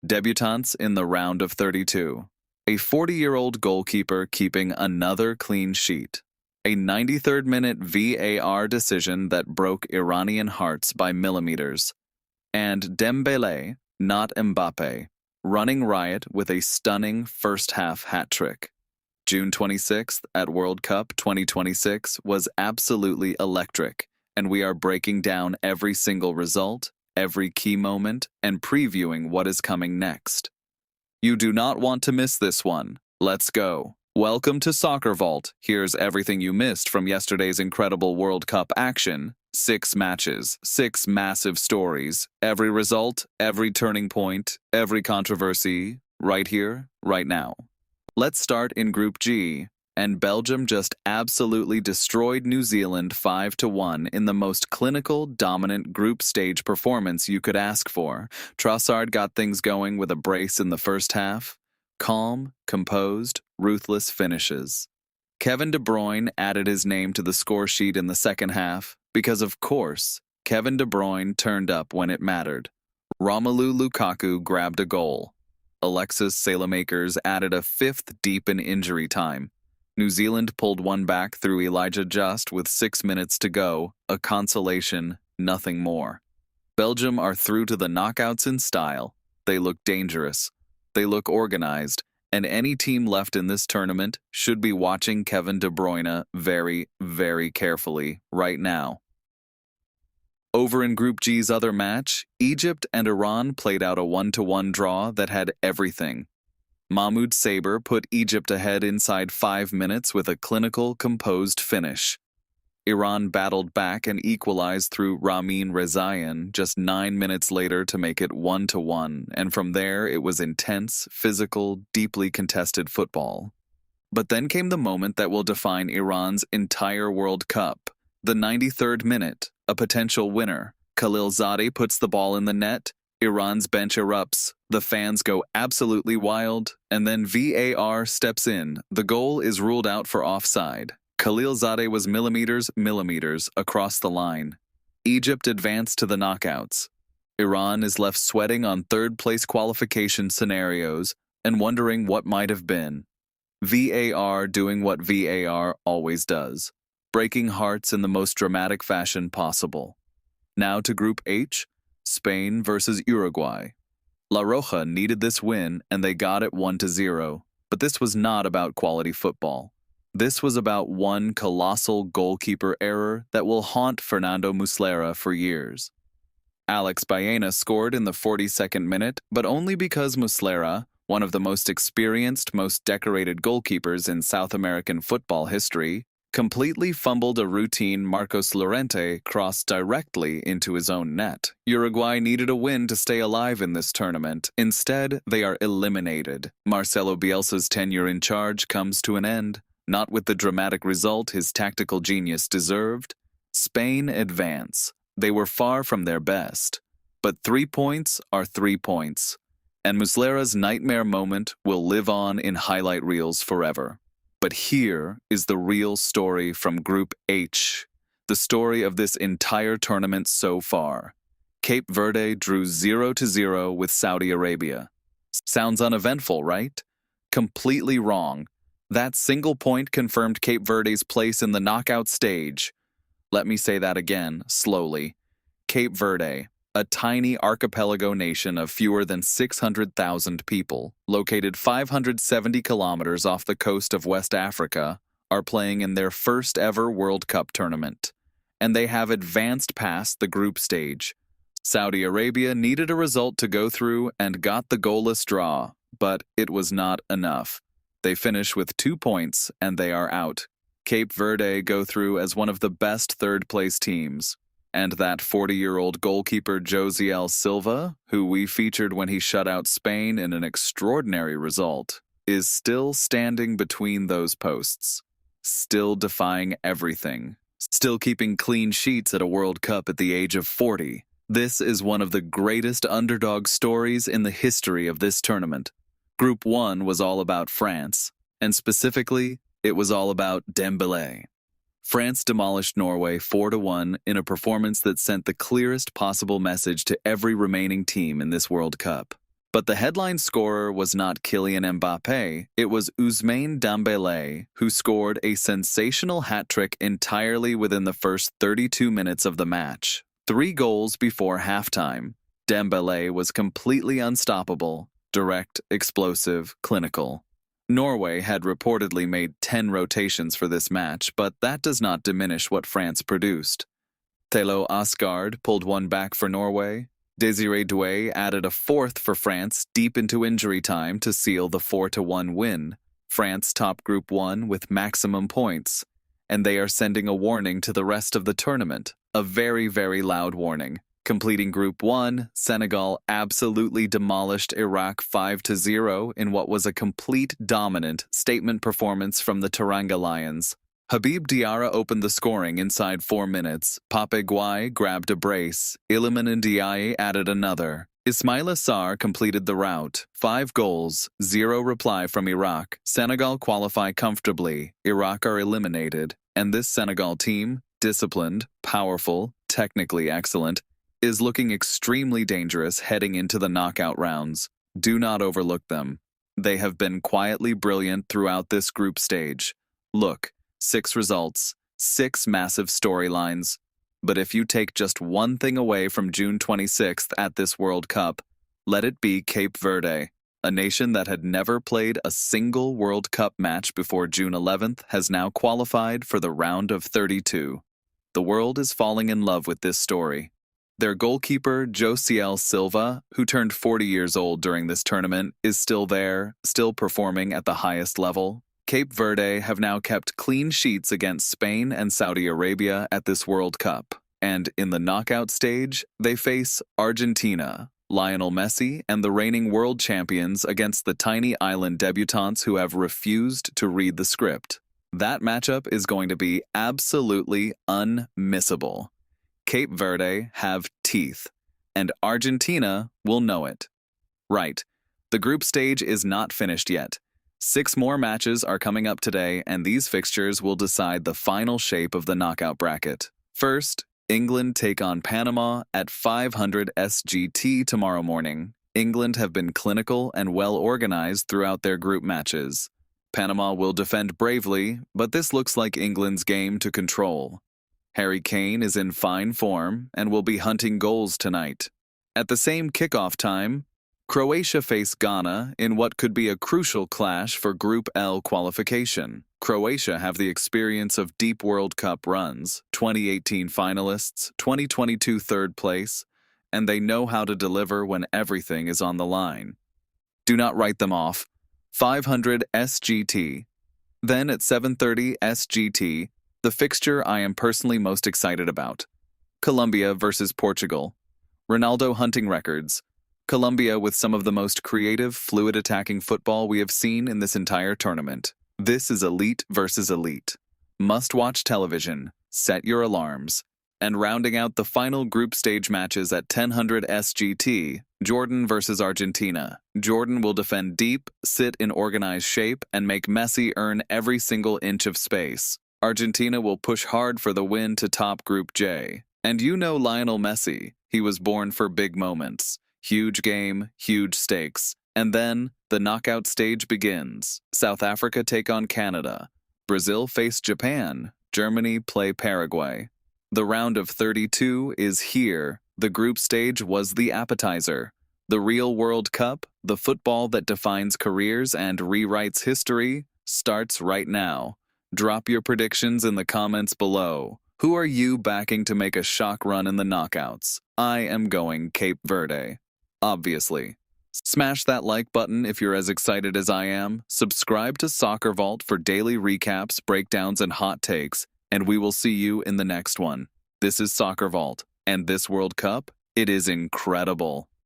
Debutants in the round of 32. A 40-year-old goalkeeper keeping another clean sheet. A 93rd minute VAR decision that broke Iranian hearts by millimeters. And Dembele, not Mbappe, running riot with a stunning first-half hat-trick. June 26th at World Cup 2026 was absolutely electric, and we are breaking down every single result, every key moment, and previewing what is coming next. You do not want to miss this one. Let's go. Welcome to SoccerVault. Here's everything you missed from yesterday's incredible World Cup action. 6 matches, 6 massive stories, every result, every turning point, every controversy, right here, right now. Let's start in Group G, and Belgium just absolutely destroyed New Zealand 5-1 in the most clinical, dominant group stage performance you could ask for. Trossard got things going with a brace in the first half. Calm, composed, ruthless finishes. Kevin De Bruyne added his name to the score sheet in the second half, because of course, Kevin De Bruyne turned up when it mattered. Romelu Lukaku grabbed a goal. Alexis Saelemaekers added a 5th deep in injury time. New Zealand pulled one back through Elijah Just with 6 minutes to go, a consolation, nothing more. Belgium are through to the knockouts in style. They look dangerous. They look organized, and any team left in this tournament should be watching Kevin De Bruyne very, very carefully right now. Over in Group G's other match, Egypt and Iran played out a 1-1 draw that had everything. Mahmoud Saber put Egypt ahead inside 5 minutes with a clinical, composed finish. Iran battled back and equalized through Ramin Rezaian just 9 minutes later to make it 1-1, and from there it was intense, physical, deeply contested football. But then came the moment that will define Iran's entire World Cup. The 93rd minute, a potential winner. Khalilzadeh puts the ball in the net, Iran's bench erupts, the fans go absolutely wild, and then VAR steps in. The goal is ruled out for offside. Khalilzadeh was millimeters across the line. Egypt advanced to the knockouts. Iran is left sweating on third-place qualification scenarios and wondering what might have been. VAR doing what VAR always does, breaking hearts in the most dramatic fashion possible. Now to Group H, Spain versus Uruguay. La Roja needed this win, and they got it 1-0, but this was not about quality football. This was about one colossal goalkeeper error that will haunt Fernando Muslera for years. Alex Baena scored in the 42nd minute, but only because Muslera, one of the most experienced, most decorated goalkeepers in South American football history, completely fumbled a routine Marcos Llorente cross directly into his own net. Uruguay needed a win to stay alive in this tournament. Instead, they are eliminated. Marcelo Bielsa's tenure in charge comes to an end. Not with the dramatic result his tactical genius deserved. Spain advance. They were far from their best. But 3 points are 3 points. And Muslera's nightmare moment will live on in highlight reels forever. But here is the real story from Group H. The story of this entire tournament so far. Cape Verde drew 0-0 with Saudi Arabia. Sounds uneventful, right? Completely wrong. That single point confirmed Cape Verde's place in the knockout stage. Let me say that again, slowly. Cape Verde, a tiny archipelago nation of fewer than 600,000 people, located 570 kilometers off the coast of West Africa, are playing in their first ever World Cup tournament. And they have advanced past the group stage. Saudi Arabia needed a result to go through and got the goalless draw, but it was not enough. They finish with 2 points, and they are out. Cape Verde go through as one of the best third-place teams. And that 40-year-old goalkeeper Josiel Silva, who we featured when he shut out Spain in an extraordinary result, is still standing between those posts. Still defying everything. Still keeping clean sheets at a World Cup at the age of 40. This is one of the greatest underdog stories in the history of this tournament. Group 1 was all about France, and specifically, it was all about Dembele. France demolished Norway 4-1 in a performance that sent the clearest possible message to every remaining team in this World Cup. But the headline scorer was not Kylian Mbappé, it was Ousmane Dembélé, who scored a sensational hat-trick entirely within the first 32 minutes of the match. 3 goals before halftime. Dembele was completely unstoppable, direct, explosive, clinical. Norway had reportedly made 10 rotations for this match, but that does not diminish what France produced. Thelo Asgard pulled one back for Norway. Désiré Doué added a 4th for France deep into injury time to seal the 4-1 win. France top Group 1 with maximum points, and they are sending a warning to the rest of the tournament, a very, very loud warning. Completing Group 1, Senegal absolutely demolished Iraq 5-0 in what was a complete dominant statement performance from the Teranga Lions. Habib Diarra opened the scoring inside 4 minutes. Pape Gueye grabbed a brace. Iliman Ndiaye added another. Ismaila Sarr completed the rout. 5 goals, 0 reply from Iraq. Senegal qualify comfortably. Iraq are eliminated. And this Senegal team, disciplined, powerful, technically excellent, is looking extremely dangerous heading into the knockout rounds. Do not overlook them. They have been quietly brilliant throughout this group stage. Look, 6 results, 6 massive storylines. But if you take just one thing away from June 26th at this World Cup, let it be Cape Verde. A nation that had never played a single World Cup match before June 11th has now qualified for the round of 32. The world is falling in love with this story. Their goalkeeper, Josiel Silva, who turned 40 years old during this tournament, is still there, still performing at the highest level. Cape Verde have now kept clean sheets against Spain and Saudi Arabia at this World Cup. And in the knockout stage, they face Argentina, Lionel Messi, and the reigning world champions against the tiny island debutantes who have refused to read the script. That matchup is going to be absolutely unmissable. Cape Verde have teeth, and Argentina will know it. Right, the group stage is not finished yet. 6 more matches are coming up today, and these fixtures will decide the final shape of the knockout bracket. First, England take on Panama at 500 SGT tomorrow morning. England have been clinical and well-organized throughout their group matches. Panama will defend bravely, but this looks like England's game to control. Harry Kane is in fine form and will be hunting goals tonight. At the same kickoff time, Croatia face Ghana in what could be a crucial clash for Group L qualification. Croatia have the experience of deep World Cup runs, 2018 finalists, 2022 third place, and they know how to deliver when everything is on the line. Do not write them off. 500 SGT. Then at 7:30 SGT, the fixture I am personally most excited about. Colombia versus Portugal. Ronaldo hunting records. Colombia with some of the most creative, fluid attacking football we have seen in this entire tournament. This is elite versus elite. Must-watch television. Set your alarms. And rounding out the final group stage matches at 1000 SGT, Jordan versus Argentina. Jordan will defend deep, sit in organized shape, and make Messi earn every single inch of space. Argentina will push hard for the win to top Group J. And you know Lionel Messi. He was born for big moments. Huge game, huge stakes. And then, the knockout stage begins. South Africa take on Canada. Brazil face Japan. Germany play Paraguay. The round of 32 is here. The group stage was the appetizer. The real World Cup, the football that defines careers and rewrites history, starts right now. Drop your predictions in the comments below. Who are you backing to make a shock run in the knockouts? I am going Cape Verde. Obviously. Smash that like button if you're as excited as I am. Subscribe to SoccerVault for daily recaps, breakdowns, and hot takes, and we will see you in the next one. This is SoccerVault, and this World Cup, it is incredible.